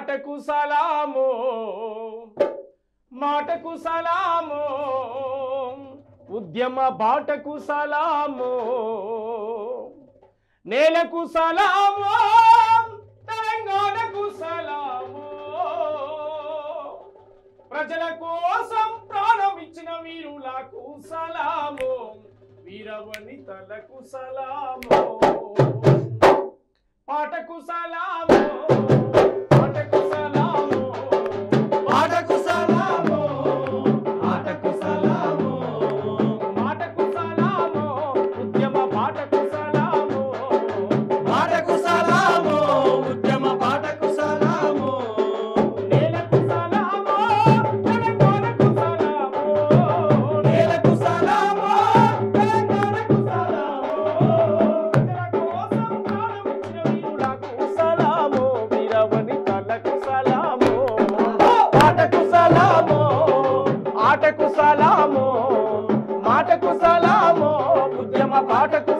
మాటకు సలాము మాటకు సలాము ఉద్యమ బాటకు సలాము నేలకు సలాము తెలంగాణకు సలాము ప్రజల కోసం ప్రాణం ఇచ్చిన వీరులకు సలాము వీరవనితలకు సలాము పాటకు సలాము పాటకు సలాము పాటకు సలాము ఆటకు సలాము మాటకు సలాము ఉద్యమ పాటకు సలాము మాటకు సలాము ఉద్యమ పాటకు సలాము నేలకు సలాము తెలంగాణకు సలాము నేలకు సలాము తెలంగాణకు సలాము పాటకు సలాము ఆటకు సలాము మాటకు సలాము ఉద్యమ పాటకు